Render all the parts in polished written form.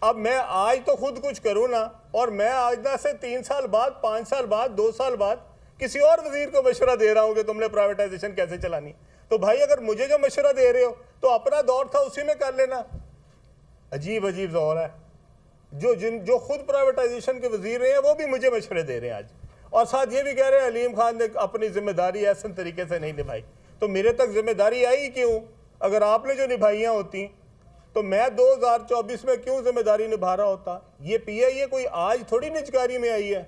अब मैं आज तो खुद कुछ करूँ ना, और मैं आज ना से 3 साल बाद, 5 साल बाद, 2 साल बाद किसी और वजीर को मशवरा दे रहा हूँ कि तुमने प्राइवेटाइजेशन कैसे चलानी। तो भाई अगर मुझे जो मशवरा दे रहे हो तो अपना दौर था उसी में कर लेना। अजीब अजीब दौर है। जो खुद प्राइवेटाइजेशन के वजीर रहे हैं वो भी मुझे मशवरे दे रहे हैं आज, और साथ ये भी कह रहे हैं अलीम खान ने अपनी जिम्मेदारी ऐसे तरीके से नहीं निभाई। तो मेरे तक जिम्मेदारी आई क्यों? अगर आपने जो निभाइयाँ होती तो मैं 2024 में क्यों जिम्मेदारी निभा रहा होता? ये PIA कोई आज थोड़ी निजकारी में आई है।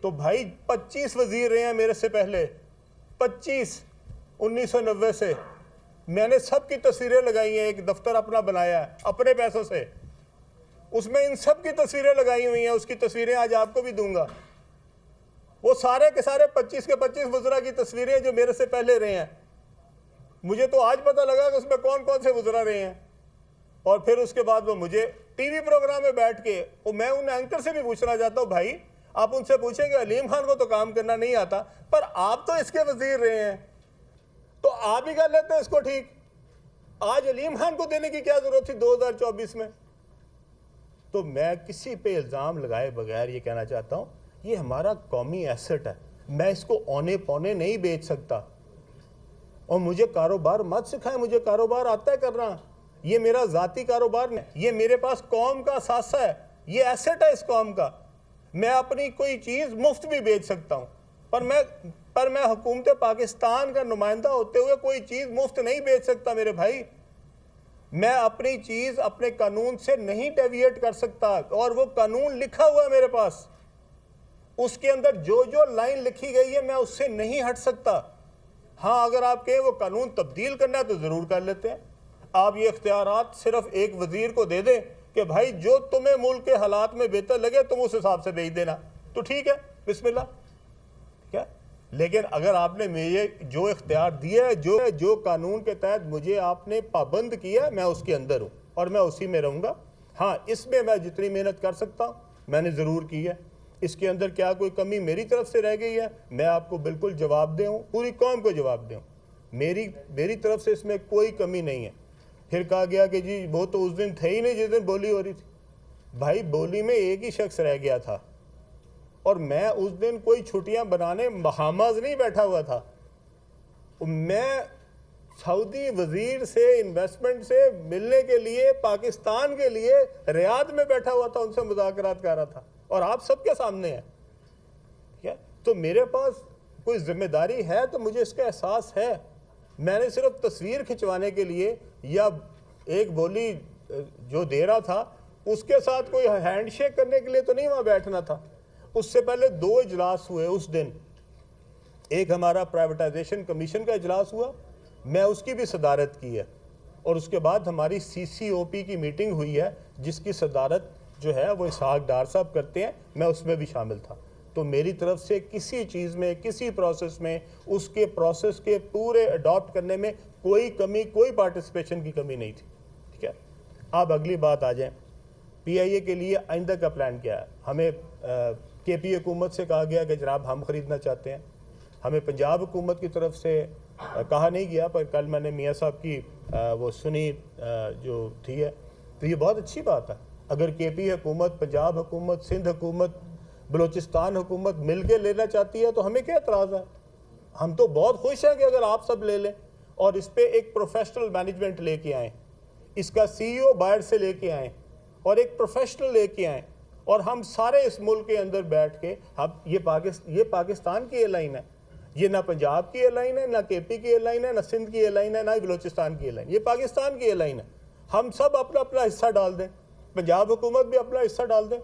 तो भाई 25 वजीर रहे हैं मेरे से पहले, 25 1990 से। मैंने सबकी तस्वीरें लगाई हैं, एक दफ्तर अपना बनाया है अपने पैसों से, उसमें इन सब की तस्वीरें लगाई हुई हैं। उसकी तस्वीरें आज आपको भी दूंगा। वो सारे के सारे 25 के 25 वज़रा की तस्वीरें जो मेरे से पहले रहे हैं। मुझे तो आज पता लगा कि उसमें कौन कौन से वज़रा रहे हैं। और फिर उसके बाद वो मुझे टीवी प्रोग्राम में बैठ के, वो मैं उन एंकर से भी पूछना चाहता हूँ, भाई आप उनसे पूछेंगे अलीम खान को तो काम करना नहीं आता, पर आप तो इसके वजीर रहे हैं, तो आप ही कर लेते हैं इसको ठीक। आज अलीम खान को देने की क्या जरूरत थी 2024 में? तो मैं किसी पे इल्ज़ाम लगाए बगैर ये कहना चाहता हूँ, ये हमारा कौमी एसेट है, मैं इसको औने पौने नहीं बेच सकता। और मुझे कारोबार मत सिखाएं, मुझे कारोबार आता है करना। ये मेरा ज़ाती कारोबार नहीं, ये मेरे पास कौम का सासा है, ये एसेट है इस कौम का। मैं अपनी कोई चीज़ मुफ्त भी बेच सकता हूँ, पर मैं हुकूमत पाकिस्तान का नुमाइंदा होते हुए कोई चीज़ मुफ्त नहीं बेच सकता मेरे भाई। मैं अपनी चीज़ अपने कानून से नहीं डेविएट कर सकता, और वो कानून लिखा हुआ है मेरे पास, उसके अंदर जो जो लाइन लिखी गई है मैं उससे नहीं हट सकता। हाँ, अगर आप कहें वो कानून तब्दील करना है तो ज़रूर कर लेते हैं। आप ये इख्तियारात सिर्फ एक वज़ीर को दे दें कि भाई जो तुम्हें मुल्क के हालात में बेहतर लगे तुम उस हिसाब से भेज देना, तो ठीक है, बिस्मिल्लाह, ठीक है। लेकिन अगर आपने मुझे जो इख्तियार दिया है, जो कानून के तहत मुझे आपने पाबंद किया, मैं उसके अंदर हूँ और मैं उसी में रहूँगा। हाँ, इसमें मैं जितनी मेहनत कर सकता हूँ मैंने ज़रूर की है। इसके अंदर क्या कोई कमी मेरी तरफ से रह गई है, मैं आपको बिल्कुल जवाब दूँ, पूरी कौम को जवाब दूँ। मेरी तरफ से इसमें कोई कमी नहीं है। फिर कहा गया कि जी वो तो उस दिन थे ही नहीं जिस दिन बोली हो रही थी। भाई बोली में एक ही शख्स रह गया था, और मैं उस दिन कोई छुट्टियां बनाने बहामाज नहीं बैठा हुआ था। मैं सऊदी वजीर से इन्वेस्टमेंट से मिलने के लिए पाकिस्तान के लिए रियाद में बैठा हुआ था, उनसे मुज़ाकरात कर रहा था, और आप सबके सामने है। ठीक है, तो मेरे पास कोई जिम्मेदारी है तो मुझे इसका एहसास है। मैंने सिर्फ तस्वीर खिंचवाने के लिए या एक बोली जो दे रहा था उसके साथ कोई हैंडशेक करने के लिए तो नहीं वहाँ बैठना था। उससे पहले 2 इजलास हुए उस दिन। एक हमारा प्राइवेटाइजेशन कमीशन का इजलास हुआ, मैं उसकी भी सदारत की है, और उसके बाद हमारी CCOP की मीटिंग हुई है जिसकी सदारत जो है वो इसहाक डार साहब करते हैं, मैं उसमें भी शामिल था। तो मेरी तरफ से किसी चीज़ में, किसी प्रोसेस में, उसके प्रोसेस के पूरे अडॉप्ट करने में कोई कमी, कोई पार्टिसिपेशन की कमी नहीं थी। ठीक है, अब अगली बात आ जाए, PIA के लिए आइंदा का प्लान क्या है। हमें KP हुकूमत से कहा गया कि जनाब हम ख़रीदना चाहते हैं। हमें पंजाब हुकूमत की तरफ से कहा नहीं गया, पर कल मैंने मियाँ साहब की वो सुनी जो थी है, तो ये बहुत अच्छी बात है। अगर KP हुकूमत, पंजाब हुकूमत, सिंध हुकूमत, बलूचिस्तान हुकूमत मिल के लेना चाहती है तो हमें क्या एतराज़ है। हम तो बहुत खुश हैं कि अगर आप सब ले लें और इस पर एक प्रोफेशनल मैनेजमेंट लेके आएँ, इसका CEO बाहर से लेके आएँ और एक प्रोफेशनल लेके आएँ, और हम सारे इस मुल्क के अंदर बैठ के, हम ये पाकिस्तान की एयरलाइन है, ये ना पंजाब की एयरलाइन है, ना KP की एयरलाइन है, ना सिंध की एयरलाइन है, ना बलूचिस्तान की एयरलाइन, ये पाकिस्तान की एयरलाइन है। हम सब अपना अपना हिस्सा डाल दें, पंजाब हुकूमत भी अपना हिस्सा डाल दें,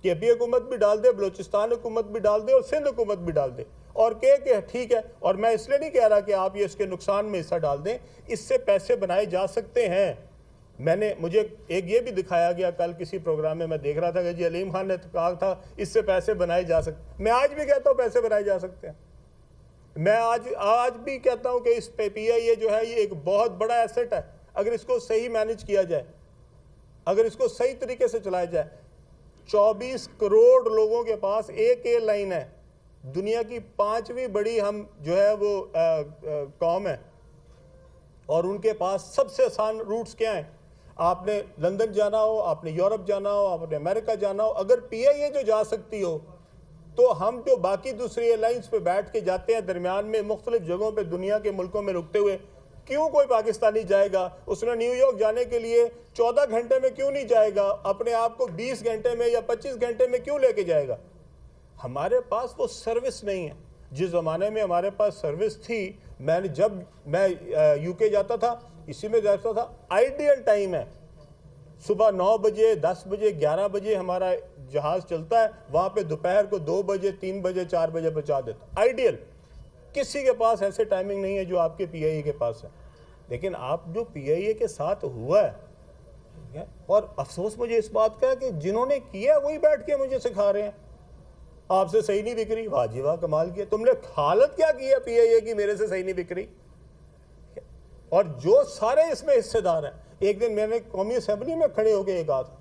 KP हुकूमत भी डाल दे, बलूचिस्तान हुकूमत भी डाल दे और सिंध हुकूमत भी डाल दे, और कह ठीक है। और मैं इसलिए नहीं कह रहा कि आप ये इसके नुकसान में हिस्सा डाल दें, इससे पैसे बनाए जा सकते हैं। मुझे एक ये भी दिखाया गया कल किसी प्रोग्राम में, मैं देख रहा था कि जी अलीम खान ने कहा था इससे पैसे बनाए जा सकते। मैं आज भी कहता हूँ पैसे बनाए जा सकते हैं। मैं आज भी कहता हूँ कि इस PIA जो है ये एक बहुत बड़ा एसेट है। अगर इसको सही मैनेज किया जाए, अगर इसको सही तरीके से चलाया जाए। 24 करोड़ लोगों के पास एक एयरलाइन है, दुनिया की 5वीं बड़ी हम जो है वो कौम है, और उनके पास सबसे आसान रूट्स क्या हैं। आपने लंदन जाना हो, आपने यूरोप जाना हो, आपने अमेरिका जाना हो, अगर पीआईए जो जा सकती हो तो हम जो बाकी दूसरी एयरलाइंस पे बैठ के जाते हैं दरमियान में मुख्तलिफ जगहों पे दुनिया के मुल्कों में रुकते हुए, क्यों कोई पाकिस्तानी जाएगा? उसने न्यूयॉर्क जाने के लिए 14 घंटे में क्यों नहीं जाएगा? अपने आप को 20 घंटे में या 25 घंटे में क्यों लेके जाएगा? हमारे पास वो सर्विस नहीं है। जिस ज़माने में हमारे पास सर्विस थी, जब मैं यूके जाता था, इसी में जाता था, आइडियल टाइम है सुबह 9 बजे, 10 बजे, 11 बजे हमारा जहाज चलता है, वहाँ पे दोपहर को 2 बजे, 3 बजे, 4 बजे पहुँचा देता। आइडियल। किसी के पास ऐसे टाइमिंग नहीं है जो आपके पीआईए के पास है। लेकिन आप जो पीआईए के साथ हुआ है, और अफसोस मुझे इस बात का है कि जिन्होंने किया वही बैठ के मुझे सिखा रहे हैं, आपसे सही नहीं बिक रही, वाह जी वाह, कमाल किया तुमने, हालत क्या की है पीआईए की, मेरे से सही नहीं बिक रही। और जो सारे इसमें हिस्सेदार हैं, एक दिन मैंने कौमी असेंबली में खड़े होकर ये कहा था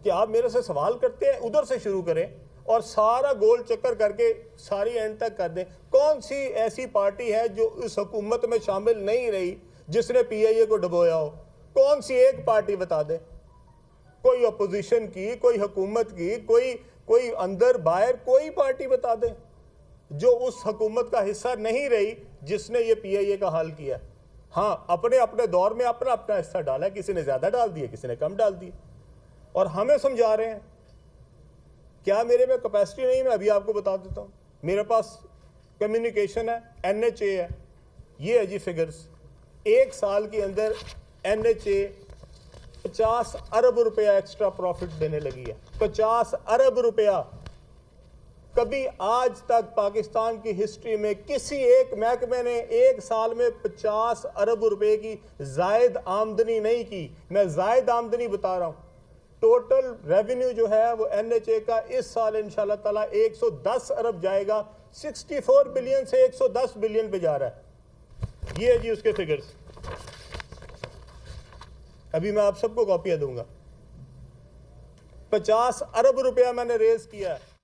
कि आप मेरे से सवाल करते हैं, उधर से शुरू करें और सारा गोल चक्कर करके सारी एंड तक कर दें। कौन सी ऐसी पार्टी है जो इस हुकूमत में शामिल नहीं रही जिसने पीआईए को डुबोया हो? कौन सी एक पार्टी बता दे, कोई अपोजिशन की, कोई हुकूमत की, कोई अंदर बाहर कोई पार्टी बता दे जो उस हुकूमत का हिस्सा नहीं रही जिसने ये पीआईए का हाल किया। हाँ, अपने अपने दौर में अपना अपना हिस्सा डाला, किसी ने ज्यादा डाल दिया, किसी ने कम डाल दिया, और हमें समझा रहे हैं। क्या मेरे में कैपेसिटी नहीं? मैं अभी आपको बता देता हूँ। मेरे पास कम्युनिकेशन है, एनएचए है, ये है जी फिगर्स। एक साल के अंदर एनएचए 50 अरब रुपया एक्स्ट्रा प्रॉफिट देने लगी है। 50 अरब रुपया। कभी आज तक पाकिस्तान की हिस्ट्री में किसी एक महकमे ने एक साल में 50 अरब रुपए की जायद आमदनी नहीं की। मैं जायद आमदनी बता रहा हूं। टोटल रेवेन्यू जो है वो एनएचए का इस साल इंशाल्लाह ताला 110 अरब जाएगा। 64 बिलियन से 110 बिलियन पे जा रहा है। ये है जी उसके फिगर्स। अभी मैं आप सबको कॉपियां दूंगा। 50 अरब रुपया मैंने रेज किया है।